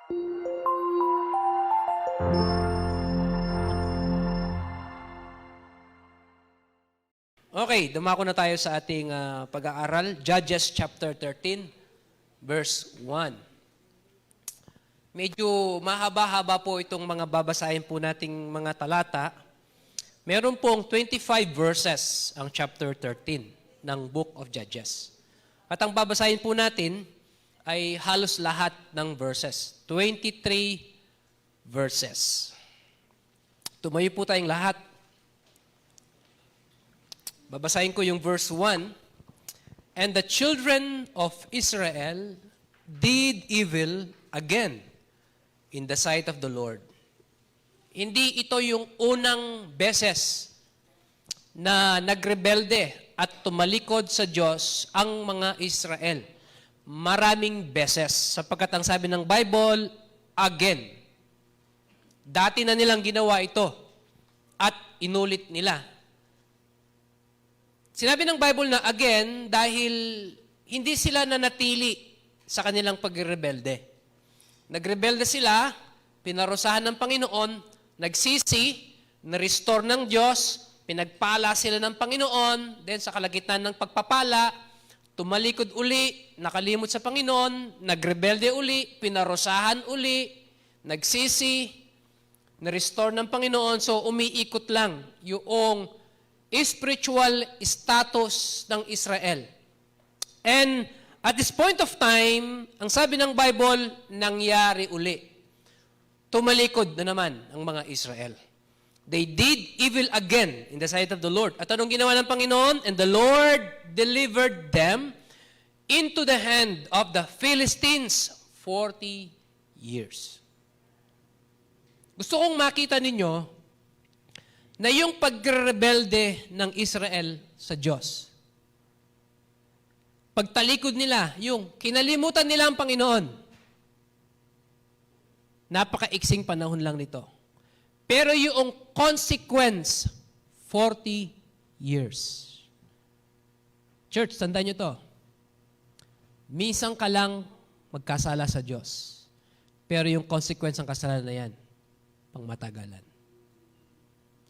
Okay, dumako na tayo sa ating pag-aaral. Judges chapter 13, verse 1. Medyo mahaba-haba po itong mga babasahin po nating mga talata. Meron pong 25 verses ang chapter 13 ng Book of Judges. At ang babasahin po natin ay halos lahat ng verses. 23 verses. Tumayo po tayong lahat. Babasahin ko yung verse 1. And the children of Israel did evil again in the sight of the Lord. Hindi ito yung unang beses na nagrebelde at tumalikod sa Diyos ang mga Israel. Maraming beses. Sapagkat ang sabi ng Bible, again. Dati na nilang ginawa ito at inulit nila. Sinabi ng Bible na again dahil hindi sila nanatili sa kanilang pagrebelde. Nagrebelde sila, pinarusahan ng Panginoon, nagsisi, na-restore ng Diyos, pinagpala sila ng Panginoon, then sa kalagitnaan ng pagpapala, tumalikod uli, nakalimot sa Panginoon, nagrebelde uli, pinarusahan uli, nagsisi, na-restore ng Panginoon, so umiikot lang yung spiritual status ng Israel. And at this point of time, ang sabi ng Bible, nangyari uli. Tumalikod na naman ang mga Israel. They did evil again in the sight of the Lord. At anong ginawa ng Panginoon? And the Lord delivered them into the hand of the Philistines 40 years. Gusto kong makita ninyo na yung pagrebelde ng Israel sa Diyos, pagtalikod nila, yung kinalimutan nila ang Panginoon, napakaiksing panahon lang nito. Pero yung consequence, 40 years. Church, tandaan nyo to. Minsan ka lang magkasala sa Diyos. Pero yung consequence ng kasalanan na yan, pangmatagalan.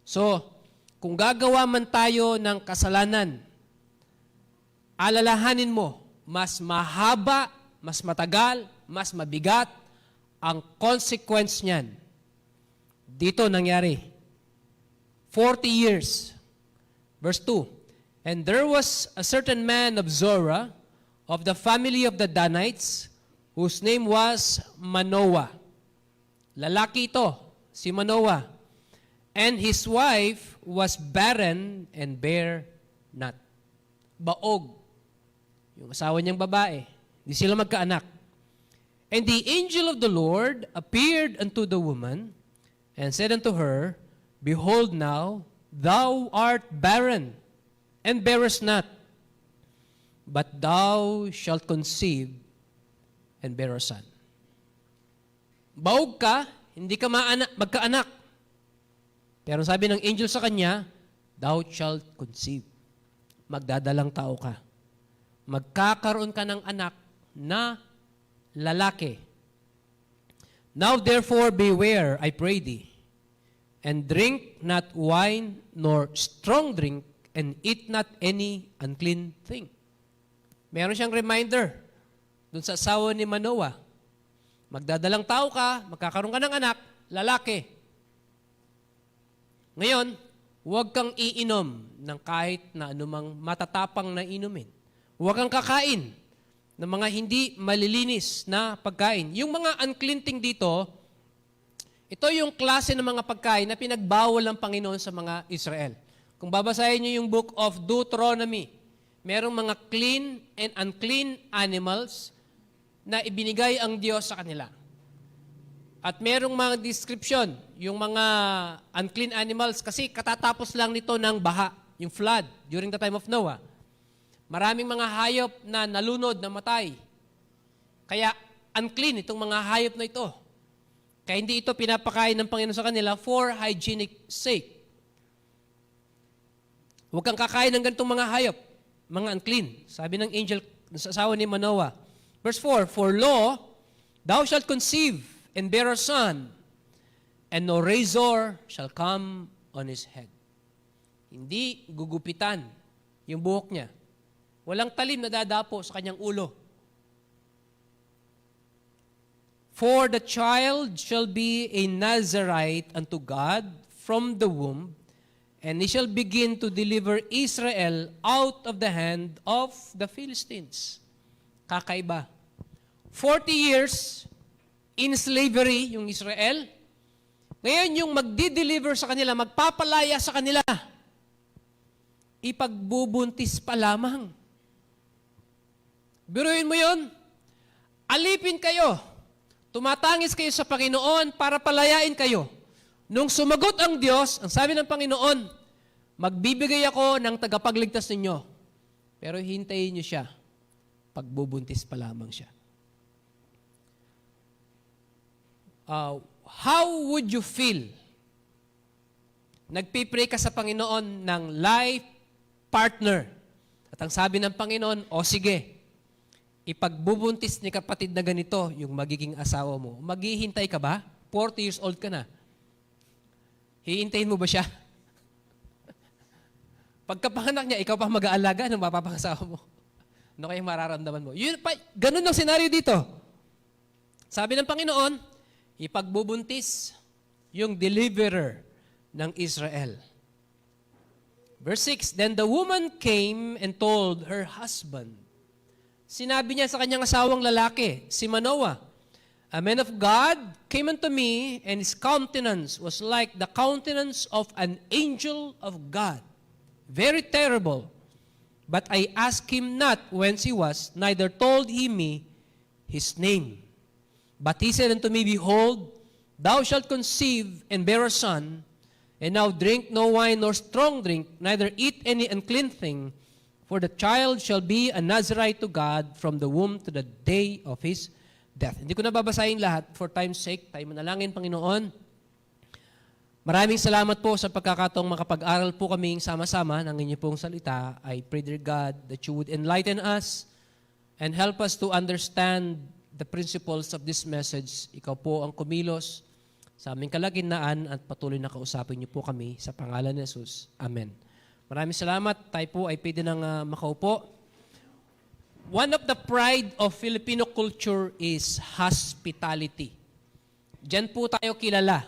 So, kung gagawa man tayo ng kasalanan, alalahanin mo, mas mahaba, mas matagal, mas mabigat ang consequence niyan. Dito nangyari. 40 years. Verse 2. And there was a certain man of Zorah, of the family of the Danites, whose name was Manoah. Lalaki ito, si Manoah. And his wife was barren and bare not. Baog. Yung asawa niyang babae. Hindi sila magkaanak. And the angel of the Lord appeared unto the woman and said unto her, Behold now, thou art barren and bearest not, but thou shalt conceive and bear a son. Baog ka, hindi ka magkaanak. Pero sabi ng angel sa kanya, thou shalt conceive. Magdadalang tao ka. Magkakaroon ka ng anak na lalaki. Now therefore beware, I pray thee, and drink not wine nor strong drink, and eat not any unclean thing. Meron siyang reminder dun sa asawa ni Manoah. Magdadalang tao ka, magkakaroon ka ng anak, lalaki. Ngayon, huwag kang iinom ng kahit na anumang matatapang na inumin. Huwag kang kakain ng mga hindi malilinis na pagkain. Yung mga unclean thing dito, ito yung klase ng mga pagkain na pinagbawal ng Panginoon sa mga Israel. Kung babasahin niyo yung book of Deuteronomy, merong mga clean and unclean animals na ibinigay ang Diyos sa kanila. At merong mga description, yung mga unclean animals, kasi katatapos lang nito ng baha, yung flood, during the time of Noah. Maraming mga hayop na nalunod, namatay. Kaya unclean itong mga hayop na ito. Kaya hindi ito pinapakain ng Panginoon sa kanila for hygienic sake. Huwag kang kakain ng ganitong mga hayop, mga unclean. Sabi ng angel sa asawa ni Manoah. Verse 4, For lo, thou shalt conceive, and bear a son, and no razor shall come on his head. Hindi gugupitan yung buhok niya. Walang talim na dadapo sa kanyang ulo. For the child shall be a Nazarite unto God from the womb, and he shall begin to deliver Israel out of the hand of the Philistines. Kakaiba. 40 years in slavery yung Israel. Ngayon yung magdi-deliver sa kanila, magpapalaya sa kanila, ipagbubuntis pa lamang. Biruin mo yun. Alipin kayo. Tumatangis kayo sa Panginoon para palayain kayo. Nung sumagot ang Diyos, ang sabi ng Panginoon, magbibigay ako ng tagapagligtas ninyo. Pero hintayin niyo siya. Pagbubuntis pa lamang siya. How would you feel? Nagpipray ka sa Panginoon ng life partner. At ang sabi ng Panginoon, o sige, ipagbubuntis ni kapatid na ganito, yung magiging asawa mo. Maghihintay ka ba? 40 years old ka na. Hihintayin mo ba siya? Pagkapanganak niya, ikaw pa mag-aalaga ng mapapangasawa mo. Ano kayang mararamdaman mo? Ganun ang senaryo dito. Sabi ng Panginoon, ipagbubuntis yung deliverer ng Israel. Verse 6, then the woman came and told her husband. Sinabi niya sa kanyang asawang lalaki, si Manoah, a man of God came unto me, and his countenance was like the countenance of an angel of God, very terrible. But I asked him not whence he was, neither told he me his name. But he said unto me, behold, thou shalt conceive and bear a son, and now drink no wine nor strong drink, neither eat any unclean thing, for the child shall be a Nazarite to God from the womb to the day of his death. Hindi ko na babasahin lahat for time's sake. Tayo manalangin, Panginoon. Maraming salamat po sa pagkakataong makapag-aral po kaming sama-sama ng inyong pong salita. I pray, dear God, that you would enlighten us and help us to understand the principles of this message. Ikaw po ang kumilos sa aming kalagitnaan at patuloy na kausapin niyo po kami sa pangalan ni Jesus. Amen. Maraming salamat. Tayo po ay pwede nang makaupo. One of the pride of Filipino culture is hospitality. Diyan po tayo kilala.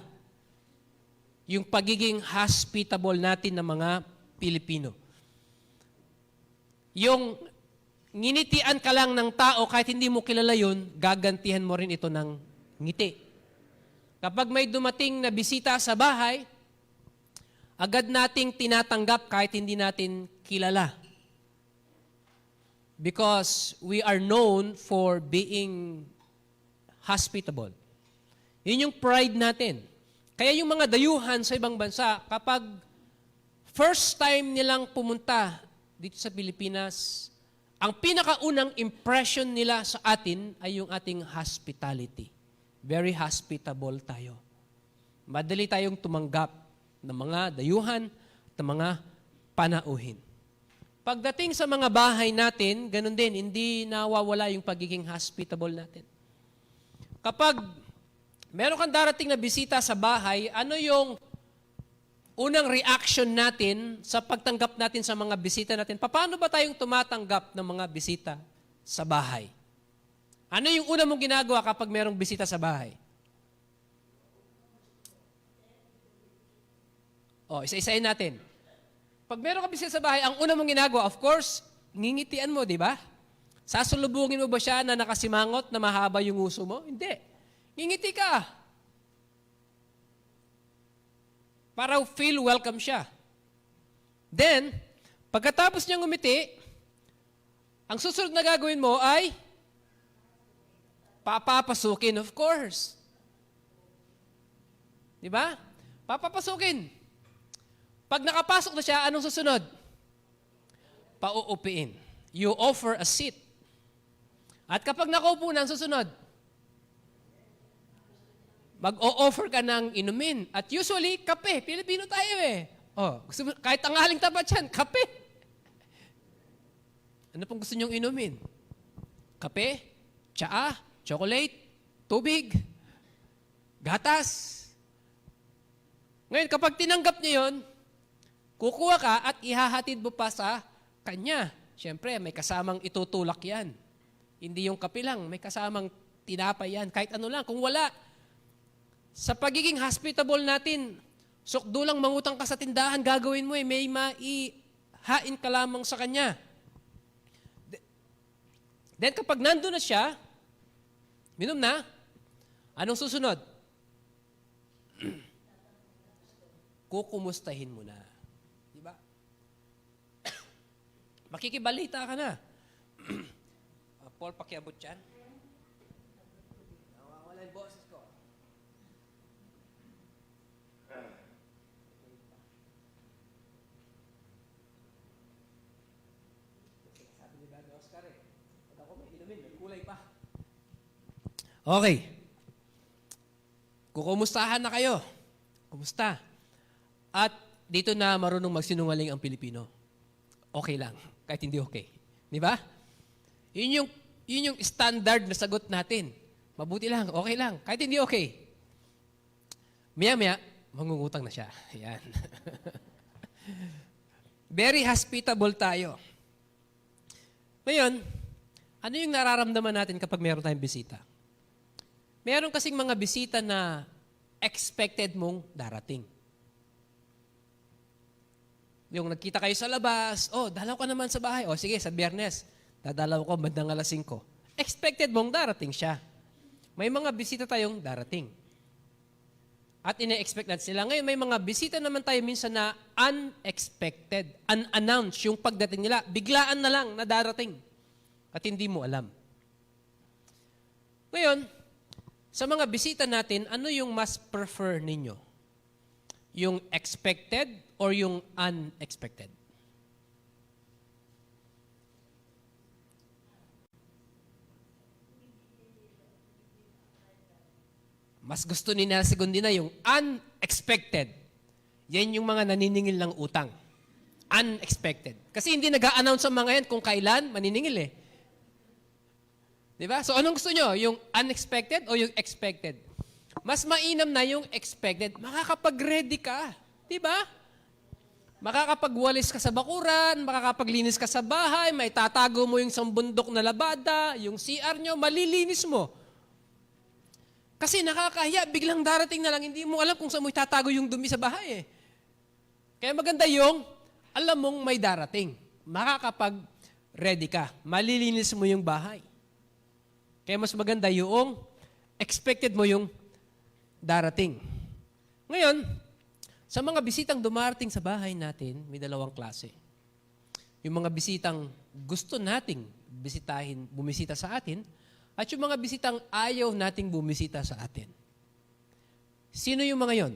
Yung pagiging hospitable natin ng mga Pilipino. Yung nginitian ka lang ng tao, kahit hindi mo kilala yun, gagantihan mo rin ito ng ngiti. Kapag may dumating na bisita sa bahay, agad nating tinatanggap kahit hindi natin kilala. Because we are known for being hospitable. Yun yung pride natin. Kaya yung mga dayuhan sa ibang bansa, kapag first time nilang pumunta dito sa Pilipinas, ang pinakaunang impression nila sa atin ay yung ating hospitality. Very hospitable tayo. Madali tayong tumanggap ng mga dayuhan at mga panauhin. Pagdating sa mga bahay natin, ganun din, hindi nawawala yung pagiging hospitable natin. Kapag meron kang darating na bisita sa bahay, ano yung unang reaction natin sa pagtanggap natin sa mga bisita natin? Paano ba tayong tumatanggap ng mga bisita sa bahay? Ano yung una mong ginagawa kapag merong bisita sa bahay? Isa-isahin natin. Pag meron ka bisita sa bahay, ang una mong ginagawa, of course, ngingitian mo, di ba? Sasulubungin mo ba siya na nakasimangot na mahaba yung uso mo? Hindi. Ngingiti ka. Para feel welcome siya. Then, pagkatapos niyang ngumiti, ang susunod na gagawin mo ay papapasukin, of course. Di ba? Papapasukin. Pag nakapasok na siya, anong susunod? Pauupiin. You offer a seat. At kapag nakaupo na, ang susunod, mag-o-offer ka ng inumin. At usually, kape. Pilipino tayo eh. Kahit ang aling tapat yan, kape. Ano pong gusto niyong inumin? Kape? Tsaa? Chocolate? Tubig? gatas. Ngayon, kapag tinanggap niya yon, kukuha ka at ihahatid mo pa sa kanya. Siyempre, may kasamang itutulak yan. Hindi yung kape lang, may kasamang tinapay yan. Kahit ano lang, kung wala, sa pagiging hospitable natin, sukdo lang mangutang ka sa tindahan, gagawin mo may maihain ka lamang sa kanya. Then kapag nandun na siya, minom na, anong susunod? Kukumustahin mo na. Diba? Makikibalita ka na. Paul, pakiabot yan. Nawawala yung boses ko. Sabi ni Brother Oscar pag ako may inumin, may kulay pa. Okay. Kukumustahan na kayo. Kumusta? At dito na marunong magsinungaling ang Pilipino. Okay lang, kahit hindi okay. Di ba? Yun yung standard na sagot natin. Mabuti lang, okay lang, kahit hindi okay. Maya-maya, mangungutang na siya. Yan. Very hospitable tayo. Ngayon, ano yung nararamdaman natin kapag meron tayong bisita? Meron kasing mga bisita na expected mong darating. Yung nagkita kayo sa labas, dalaw ka naman sa bahay. Sige, sa Biyernes, dadalaw ko bandang alas 5. Expected mong darating siya. May mga bisita tayong darating. At ine-expect natin sila. Ngayon, may mga bisita naman tayo minsan na unexpected, unannounced. Yung pagdating nila, biglaan na lang na darating. At hindi mo alam. Ngayon, sa mga bisita natin, ano yung mas prefer ninyo? Yung expected or yung unexpected? Mas gusto ni Nela Segundina yung unexpected. Yan yung mga naniningil ng utang. Unexpected. Kasi hindi nag-a-announce ang mga yan kung kailan maniningil eh. Diba? So anong gusto nyo? Yung unexpected o yung expected? Mas mainam na yung expected. Makakapag-ready ka. Diba? Makakapagwalis ka sa bakuran, makakapaglinis ka sa bahay, may tatago mo yung isang bundok na labada, yung CR nyo, malilinis mo. Kasi nakakahiya, biglang darating na lang, hindi mo alam kung saan mo itatago yung dumi sa bahay eh. Kaya maganda yung, alam mong may darating. Makakapag-ready ka. Malilinis mo yung bahay. Kaya mas maganda yung expected mo yung darating. Ngayon, sa mga bisitang dumarating sa bahay natin, may dalawang klase. Yung mga bisitang gusto nating bumisita sa atin, at yung mga bisitang ayaw nating bumisita sa atin. Sino yung mga yon?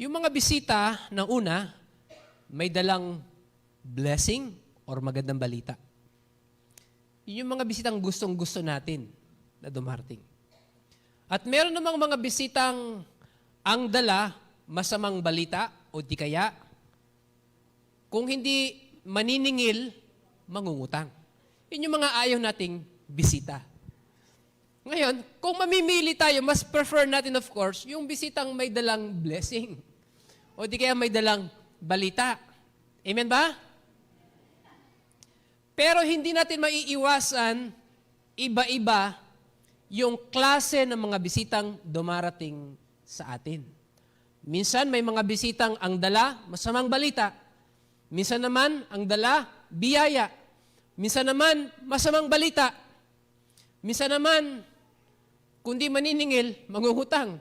Yung mga bisita na una, may dalang blessing or magandang balita. Yung mga bisitang gustong-gusto natin na dumarating. At meron namang mga bisitang ang dala masamang balita o di kaya kung hindi maniningil, mangungutang. Yun yung mga ayaw nating bisita. Ngayon, kung mamimili tayo, mas prefer natin of course, yung bisitang may dalang blessing. O di kaya may dalang balita. Amen ba? Pero hindi natin maiiwasan, iba-iba, yung klase ng mga bisitang dumarating sa atin. Minsan may mga bisitang ang dala, masamang balita. Minsan naman, ang dala, biyaya. Minsan naman, masamang balita. Minsan naman, kundi maniningil, mangungutang.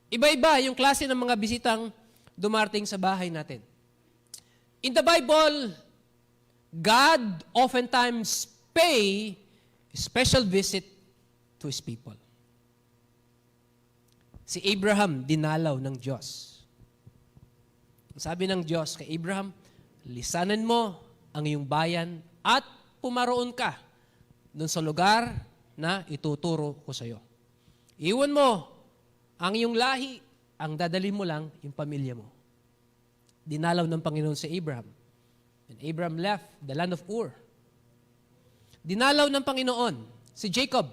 Iba-iba yung klase ng mga bisitang dumarating sa bahay natin. In the Bible, God oftentimes pay special visit to His people. Si Abraham, dinalaw ng Diyos. Sabi ng Diyos kay Abraham, lisanan mo ang iyong bayan at pumaroon ka doon sa lugar na ituturo ko sa iyo. Iwan mo ang iyong lahi, ang dadalhin mo lang yung pamilya mo. Dinalaw ng Panginoon si Abraham. And Abraham left the land of Ur. Dinalaw ng Panginoon si Jacob.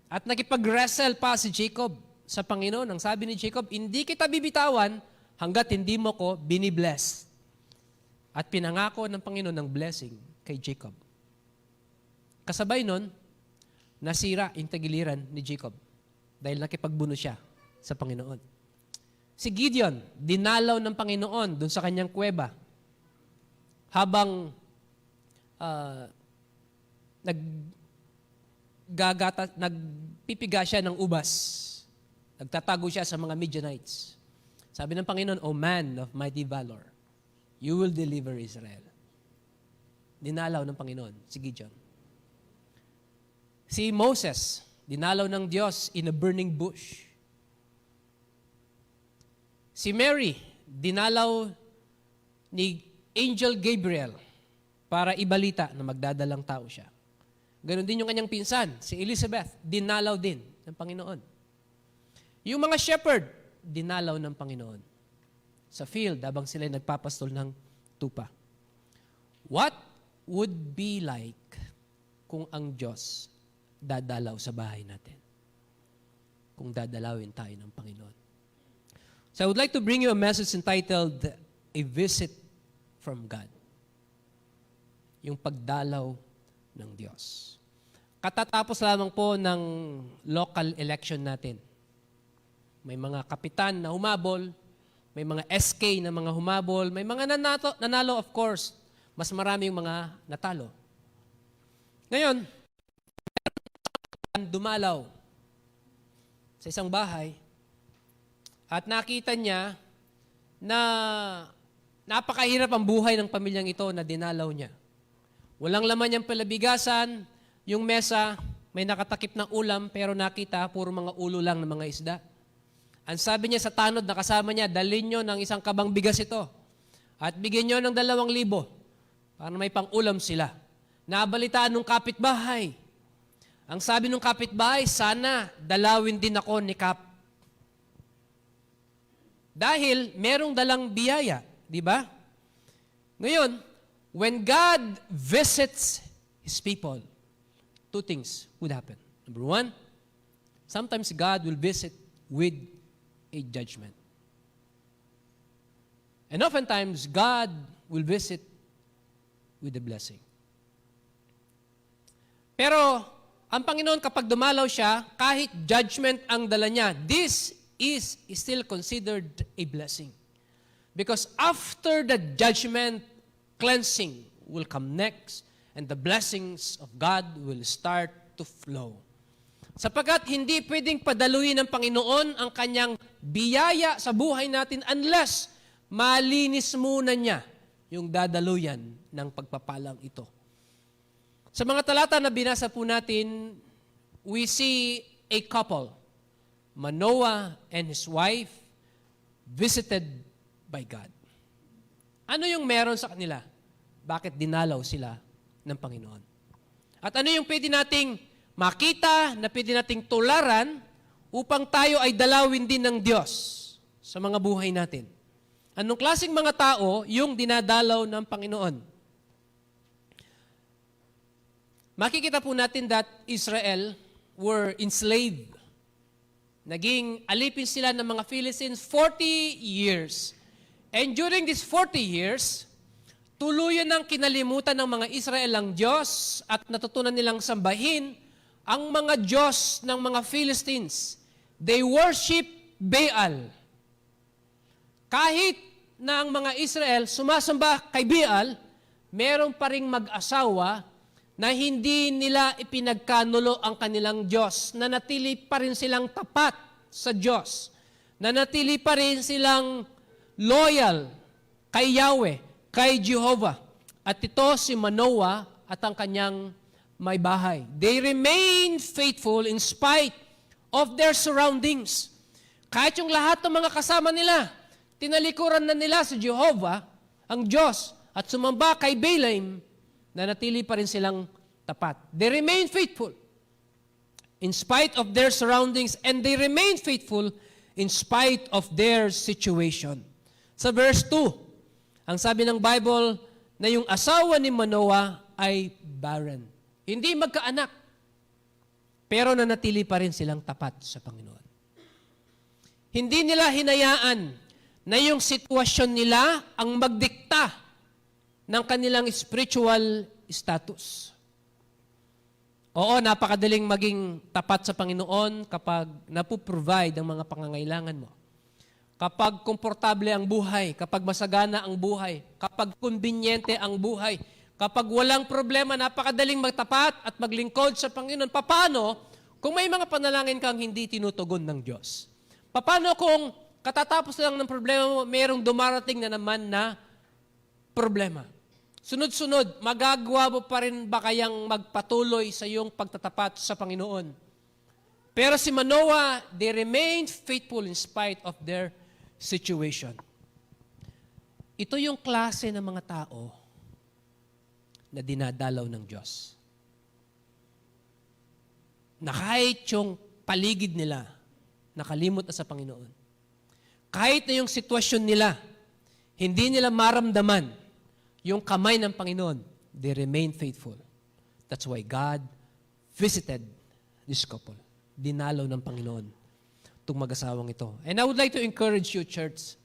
At nakipag-wrestle pa si Jacob sa Panginoon. Ang sabi ni Jacob, hindi kita bibitawan hanggat hindi mo ko binibless. At pinangako ng Panginoon ng blessing kay Jacob. Kasabay nun, nasira yung tagiliran ni Jacob dahil nakipagbuno siya sa Panginoon. Si Gideon, dinalaw ng Panginoon dun sa kanyang kuweba habang nagpipiga siya ng ubas. Nagtatago siya sa mga Midianites. Sabi ng Panginoon, O man of mighty valor, you will deliver Israel. Dinalaw ng Panginoon si Gideon. Si Moses, dinalaw ng Diyos in a burning bush. Si Mary, dinalaw ni Angel Gabriel para ibalita na magdadalang tao siya. Ganon din yung kanyang pinsan, si Elizabeth, dinalaw din ng Panginoon. Yung mga shepherd, dinalaw ng Panginoon sa field habang sila nagpapastol ng tupa. What would be like kung ang Diyos dadalaw sa bahay natin? Kung dadalawin tayo ng Panginoon. So I would like to bring you a message entitled, A Visit from God. Yung pagdalaw ng Diyos. Katatapos lamang po ng local election natin. May mga kapitan na humabol, may mga SK na mga humabol, may mga nanalo of course, mas maraming mga natalo. Ngayon, dumalaw sa isang bahay at nakita niya na napakahirap ang buhay ng pamilyang ito na dinalaw niya. Walang laman niyang palabigasan, yung mesa may nakatakip ng ulam pero nakita puro mga ulo lang ng mga isda. Ang sabi niya sa tanod na kasama niya, dalhin niyo ng isang kabang bigas ito at bigyan niyo ng 2,000 para may pang-ulam sila. Nabalitaan ng kapitbahay. Ang sabi ng kapitbahay, sana dalawin din ako ni Kap. Dahil merong dalang biyaya, di ba? Ngayon, when God visits His people, two things would happen. Number one, sometimes God will visit with a judgment. And oftentimes, God will visit with a blessing. Pero, ang Panginoon kapag dumalaw siya, kahit judgment ang dala niya, this is still considered a blessing. Because after the judgment, cleansing will come next, and the blessings of God will start to flow. Sapagkat hindi pwedeng padaluin ng Panginoon ang kanyang biyaya sa buhay natin unless malinis muna niya yung dadaluyan ng pagpapalang ito. Sa mga talata na binasa po natin, we see a couple, Manoah and his wife, visited by God. Ano yung meron sa kanila? Bakit dinalaw sila ng Panginoon? At ano yung pwede nating makita, na pwede nating tularan upang tayo ay dalawin din ng Diyos sa mga buhay natin? Anong klaseng mga tao yung dinadalaw ng Panginoon? Makikita po natin that Israel were enslaved. Naging alipin sila ng mga Philistines 40 years. And during these 40 years, tuluyan ng kinalimutan ng mga Israel ang Diyos at natutunan nilang sambahin ang mga Diyos ng mga Philistines. They worship Baal. Kahit na ang mga Israel sumasamba kay Baal, meron pa ring mag-asawa na hindi nila ipinagkanulo ang kanilang Diyos, na natili pa rin silang tapat sa Diyos, na natili pa rin silang loyal kay Yahweh, kay Jehovah. At ito si Manoah at ang kanyang may bahay. They remain faithful in spite of their surroundings. Kahit yung lahat ng mga kasama nila, tinalikuran na nila si Jehovah, ang Diyos, at sumamba kay Balaam, nanatili pa rin silang tapat. They remain faithful in spite of their surroundings, and they remain faithful in spite of their situation. Sa verse 2, ang sabi ng Bible na yung asawa ni Manoah ay barren. Hindi magkaanak. pero nanatili pa rin silang tapat sa Panginoon. Hindi nila hinayaan na yung sitwasyon nila ang magdikta ng kanilang spiritual status. Oo, napakadaling maging tapat sa Panginoon kapag napuprovide ang mga pangangailangan mo. Kapag komportable ang buhay, kapag masagana ang buhay, kapag konbinyente ang buhay, kapag walang problema, napakadaling magtapat at maglingkod sa Panginoon. Paano kung may mga panalangin kang hindi tinutugon ng Diyos? Paano kung katatapos lang ng problema mo, mayroong dumarating na naman na problema? Sunod-sunod, magagawa mo pa rin ba kayang magpatuloy sa iyong pagtatapat sa Panginoon? Pero si Manoah, they remained faithful in spite of their situation. Ito yung klase ng mga tao na dinadalaw ng Diyos. Na kahit yung paligid nila, nakalimot na sa Panginoon. Kahit na yung sitwasyon nila, hindi nila maramdaman yung kamay ng Panginoon, they remain faithful. That's why God visited this couple. Dinalaw ng Panginoon itong mag-asawang ito. And I would like to encourage you, church,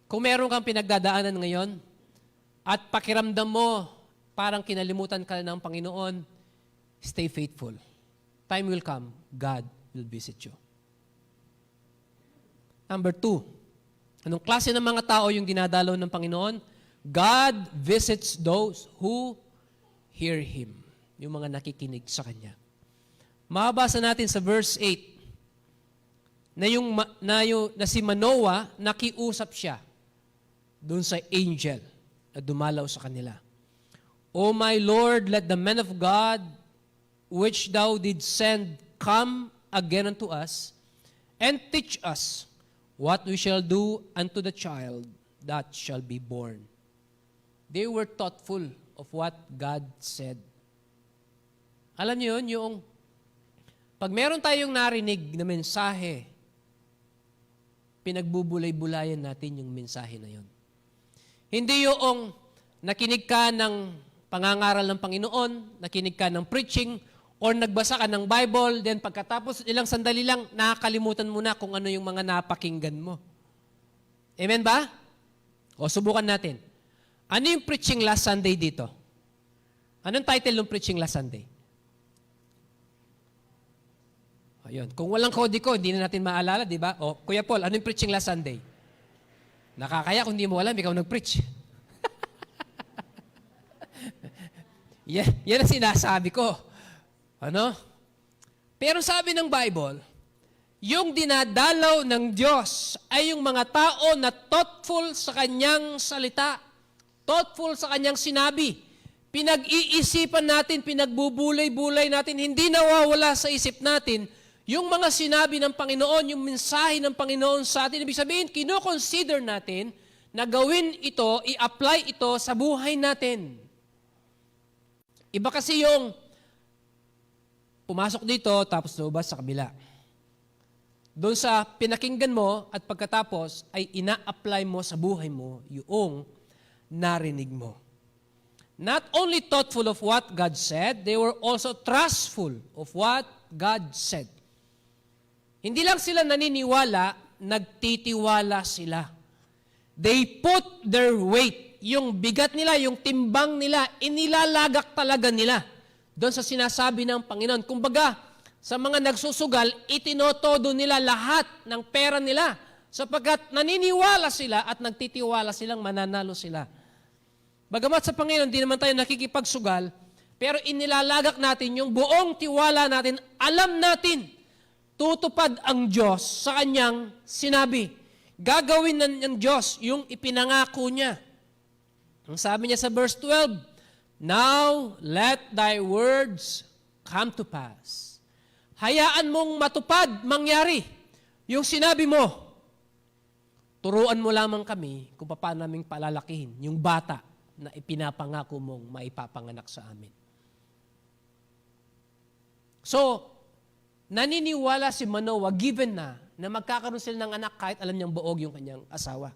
kung meron kang pinagdadaanan ngayon at pakiramdam mo parang kinalimutan ka ng Panginoon, stay faithful. Time will come, God will visit you. Number 2, anong klase ng mga tao yung dinadalaw ng Panginoon? God visits those who hear Him. Yung mga nakikinig sa Kanya. Mababasa natin sa verse 8 na si Manoah, nakiusap siya doon sa angel na dumalaw sa kanila. O my Lord, let the men of God which Thou did send come again unto us and teach us what we shall do unto the child that shall be born. They were thoughtful of what God said. Alam niyo yun, yung pag meron tayong narinig na mensahe, pinagbubulay-bulayan natin yung mensahe na yun. Hindi yung nakinig ka ng pangangaral ng Panginoon, nakinig ka ng preaching, or nagbasa ka ng Bible, then pagkatapos ilang sandali lang, nakakalimutan mo na kung ano yung mga napakinggan mo. Amen ba? O subukan natin. Ano yung preaching last Sunday dito? Anong title ng preaching last Sunday? Ayun. Kung walang kodiko, hindi na natin maalala, di ba? O, Kuya Paul, ano yung preaching last Sunday? Nakakaya kung hindi mo alam, ikaw nag-preach. Yan ang sinasabi ko. Ano? Pero sabi ng Bible, yung dinadalaw ng Diyos ay yung mga tao na thoughtful sa kanyang salita. Thoughtful sa kanyang sinabi. Pinag-iisipan natin, pinagbubulay-bulay natin, hindi nawawala sa isip natin yung mga sinabi ng Panginoon, yung mensahe ng Panginoon sa atin. Ibig sabihin, kino-consider natin na gawin ito, i-apply ito sa buhay natin. Iba kasi yung pumasok dito, tapos lumabas sa kabila. Doon sa pinakinggan mo at pagkatapos ay ina-apply mo sa buhay mo yung narinig mo. Not only thoughtful of what God said, they were also trustful of what God said. Hindi lang sila naniniwala, nagtitiwala sila. They put their weight, yung bigat nila, yung timbang nila, inilalagak talaga nila doon sa sinasabi ng Panginoon. Kumbaga, sa mga nagsusugal, itinotodo nila lahat ng pera nila sapagkat naniniwala sila at nagtitiwala silang mananalo sila. Bagamat sa Panginoon, di naman tayo nakikipagsugal, pero inilalagak natin yung buong tiwala natin, alam natin, tutupad ang Diyos sa kanyang sinabi. Gagawin ng Diyos yung ipinangako niya. Ang sabi niya sa verse 12, now let thy words come to pass. Hayaan mong matupad, mangyari, yung sinabi mo. Turuan mo lamang kami kung paano naming palalakihin yung bata na ipinapangako mong maipapanganak sa amin. So, naniniwala si Manoah, given na magkakaroon sila ng anak kahit alam niyang buog yung kanyang asawa.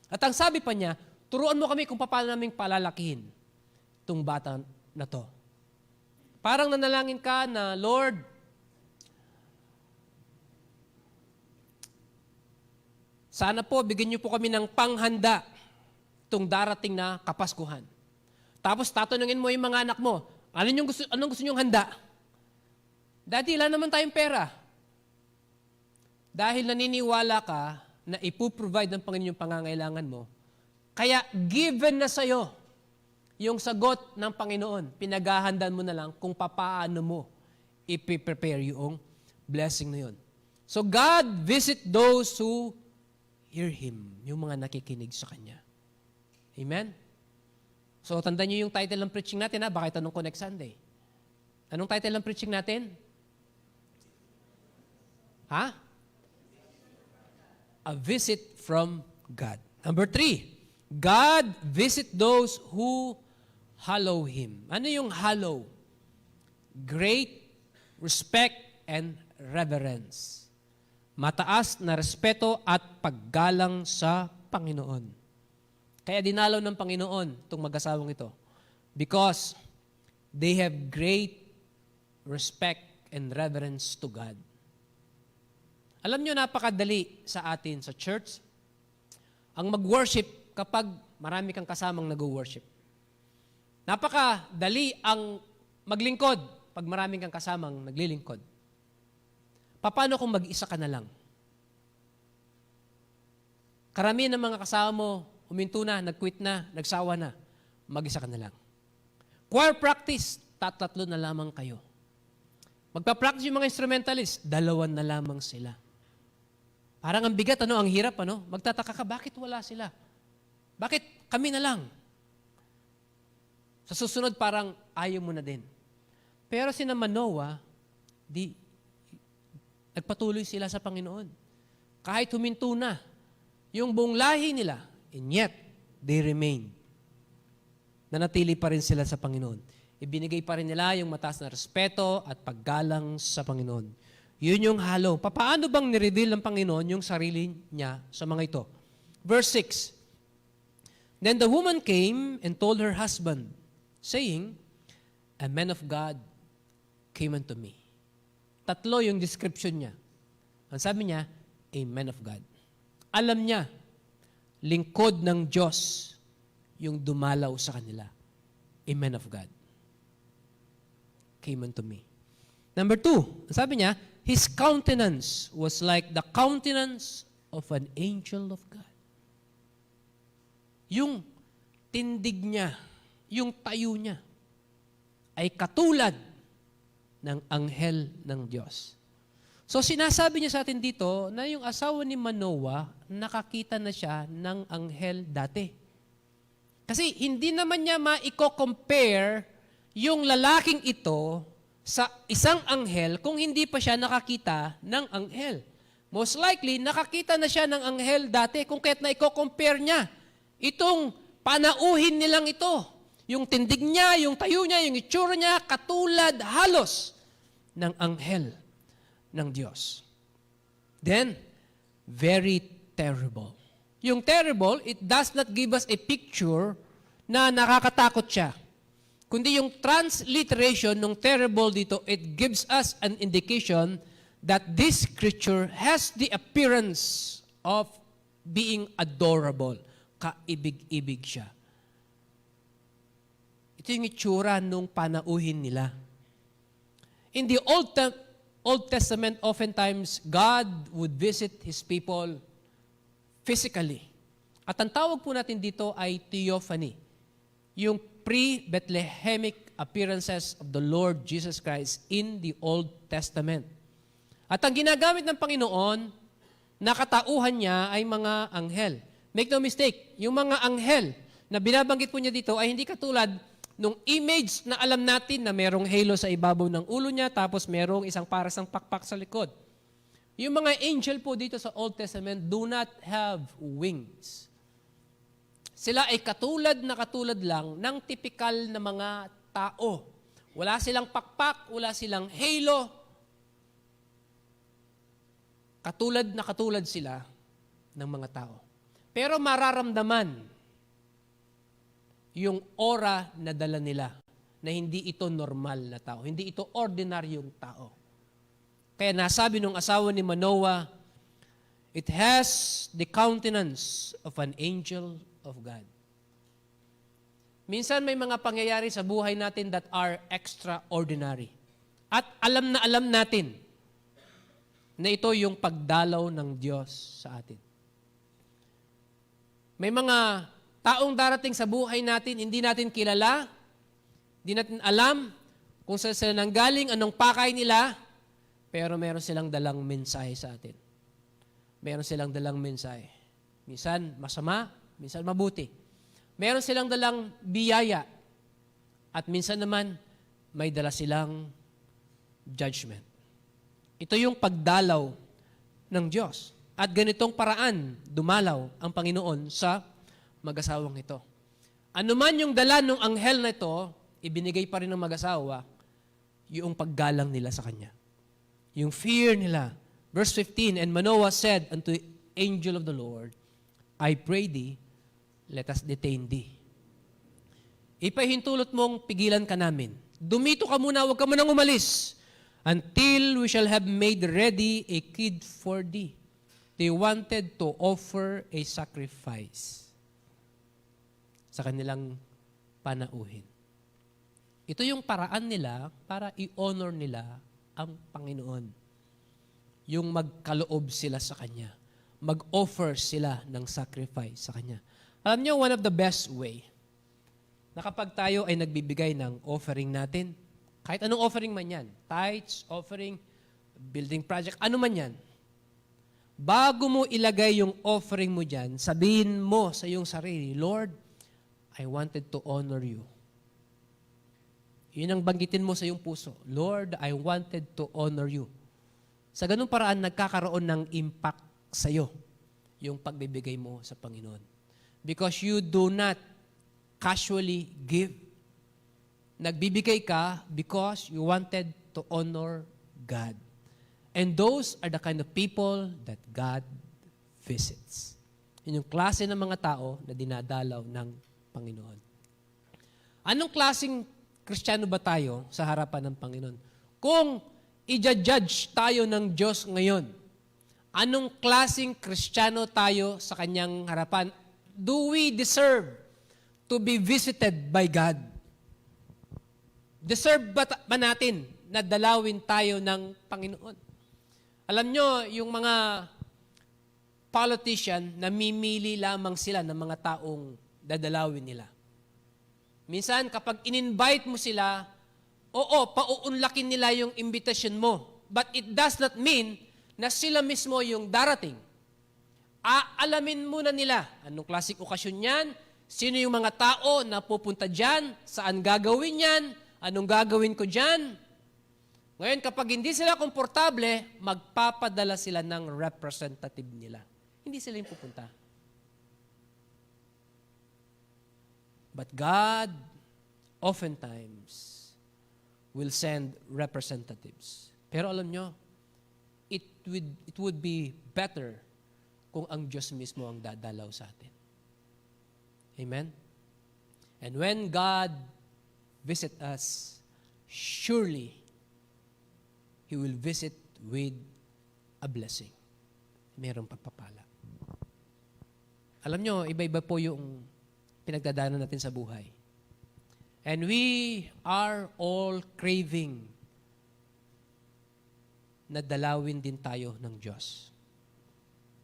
At ang sabi pa niya, turuan mo kami kung paano naming palalakihin itong bata na to. Parang nanalangin ka na, Lord, sana po bigyan niyo po kami ng panghanda itong darating na Kapaskuhan. Tapos tatanungin mo yung mga anak mo, anong gusto niyong handa? Daddy, wala naman tayong pera. Dahil naniniwala ka na ipuprovide ng Panginoon yung pangangailangan mo, kaya given na sa'yo yung sagot ng Panginoon, pinaghahandaan mo na lang kung papaano mo ipiprepare yung blessing na yun. So God visit those who hear Him, yung mga nakikinig sa Kanya. Amen? So tandaan niyo yung title ng preaching natin, ha? Baka itanong ko next Sunday. Anong title ng preaching natin? Ha? A visit from God. Number 3, God visit those who hallow Him. Ano yung hallow? Great respect and reverence. Mataas na respeto at paggalang sa Panginoon. Kaya dinalaw ng Panginoon itong mag-asawang ito. Because they have great respect and reverence to God. Alam nyo, napakadali sa atin sa church ang mag-worship kapag marami kang kasamang nag-worship. Napakadali ang maglingkod pag maraming kang kasamang naglilingkod. Paano kung mag-isa ka na lang? Karamihan ng mga kasama mo, huminto na, nag-quit na, nagsawa na, mag-isa ka na lang. Choir practice, tatlo na lamang kayo. Magpa-practice yung mga instrumentalist, 2 na lamang sila. Parang ang bigat, ang hirap, Magtataka ka, bakit wala sila? Bakit kami na lang? Sa susunod, parang ayaw mo na din. Pero sina Manoah, nagpatuloy sila sa Panginoon. Kahit huminto na yung buong lahi nila, and yet, they remain. Nanatili pa rin sila sa Panginoon. Ibinigay pa rin nila yung mataas na respeto at paggalang sa Panginoon. Yun yung halo. Paano bang nireveal ng Panginoon yung sarili niya sa mga ito? Verse 6, Then the woman came and told her husband, saying, A man of God came unto me. 3 yung description niya. Ang sabi niya, a man of God. Alam niya, lingkod ng Diyos yung dumalaw sa kanila. A man of God came unto me. Number 2, ang sabi niya, his countenance was like the countenance of an angel of God. Yung tindig niya, yung tayo niya, ay katulad ng anghel ng Diyos. So sinasabi niya sa atin dito na yung asawa ni Manoah, nakakita na siya ng anghel dati. Kasi hindi naman niya maiko-compare yung lalaking ito sa isang anghel kung hindi pa siya nakakita ng anghel. Most likely, nakakita na siya ng anghel dati kung kaya't na i-compare niya itong panauhin nilang ito. Yung tindig niya, yung tayo niya, yung itsura niya, katulad halos ng anghel ng Diyos. Then, very terrible. Yung terrible, it does not give us a picture na nakakatakot siya. Kundi yung transliteration ng terrible dito, it gives us an indication that this creature has the appearance of being adorable. Kaibig-ibig siya. Ito yung itsura nung panauhin nila. In the Old Testament, oftentimes, God would visit His people physically. At ang tawag po natin dito ay theophany. Yung pre-Bethlehemic appearances of the Lord Jesus Christ in the Old Testament. At ang ginagamit ng Panginoon, nakatauhan niya ay mga anghel. Make no mistake, yung mga anghel na binabanggit po niya dito ay hindi katulad nung image na alam natin na merong halo sa ibabaw ng ulo niya tapos merong isang parasang pakpak sa likod. Yung mga angel po dito sa Old Testament do not have wings. Sila ay katulad lang ng typical na mga tao. Wala silang pakpak, wala silang halo. Katulad sila ng mga tao. Pero mararamdaman yung aura na dala nila na hindi ito normal na tao, hindi ito ordinaryong tao. Kaya nasabi nung asawa ni Manoah, It has the countenance of an angel of God. Minsan may mga pangyayari sa buhay natin that are extraordinary. At alam natin na ito yung pagdalaw ng Diyos sa atin. May mga taong darating sa buhay natin, hindi natin kilala, hindi natin alam kung saan sila nanggaling, anong pakay nila, pero meron silang dalang mensahe sa atin. Meron silang dalang mensahe. Minsan masama, minsan mabuti. Meron silang dalang biyaya. At minsan naman, may dala silang judgment. Ito yung pagdalaw ng Diyos. At ganitong paraan, dumalaw ang Panginoon sa mag-asawang ito. Ano man yung dala ng anghel na ito, ibinigay pa rin ng mag-asawa yung paggalang nila sa Kanya. Yung fear nila. Verse 15, and Manoah said unto the angel of the Lord, I pray thee, let us detain thee. Ipahintulot mong pigilan ka namin. Dumito ka muna, huwag ka munang umalis, until we shall have made ready a kid for thee. They wanted to offer a sacrifice sa kanilang panauhin. Ito yung paraan nila para i-honor nila ang Panginoon. Yung magkaloob sila sa Kanya. Mag-offer sila ng sacrifice sa Kanya. Alam niyo, one of the best way na kapag tayo ay nagbibigay ng offering natin, kahit anong offering man yan, tithes, offering, building project, ano man yan, bago mo ilagay yung offering mo dyan, sabihin mo sa iyong sarili, Lord, I wanted to honor you. Yun ang banggitin mo sa iyong puso. Lord, I wanted to honor you. Sa ganung paraan, nagkakaroon ng impact sa iyo yung pagbibigay mo sa Panginoon. Because you do not casually give. Nagbibigay ka because you wanted to honor God. And those are the kind of people that God visits. Yun yung klase ng mga tao na dinadalaw ng Panginoon. Anong klaseng Kristiyano ba tayo sa harapan ng Panginoon? Kung i-judge tayo ng Diyos ngayon, anong klaseng Kristiyano tayo sa Kanyang harapan? Do we deserve to be visited by God? Deserve ba natin na dalawin tayo ng Panginoon? Alam nyo, yung mga politician, namimili lamang sila ng mga taong dadalawin nila. Minsan, kapag in-invite mo sila, oo, pauunlakin nila yung invitation mo. But it does not mean na sila mismo yung darating. Aalamin muna nila anong klaseng okasyon yan, sino yung mga tao na pupunta dyan, saan gagawin yan, anong gagawin ko dyan. Ngayon, kapag hindi sila komportable, magpapadala sila ng representative nila. Hindi sila yung pupunta. But God, oftentimes, will send representatives. Pero alam nyo, it would be better kung ang Diyos mismo ang dadalaw sa atin. Amen? And when God visit us, surely He will visit with a blessing. Mayroong pagpapala. Alam nyo, iba-iba po yung pinagdadaanan natin sa buhay. And we are all craving na dalawin din tayo ng Diyos.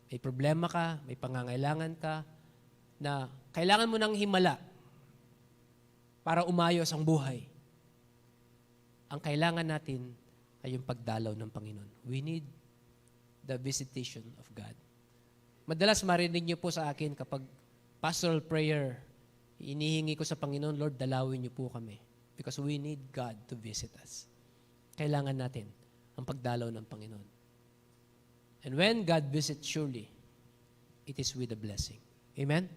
May problema ka, may pangangailangan ka, na kailangan mo ng himala para umayos ang buhay. Ang kailangan natin ay yung pagdalaw ng Panginoon. We need the visitation of God. Madalas marinig niyo po sa akin kapag pastoral prayer, inihingi ko sa Panginoon, Lord, dalawin niyo po kami. Because we need God to visit us. Kailangan natin ang pagdalaw ng Panginoon. And when God visits, surely, it is with a blessing. Amen?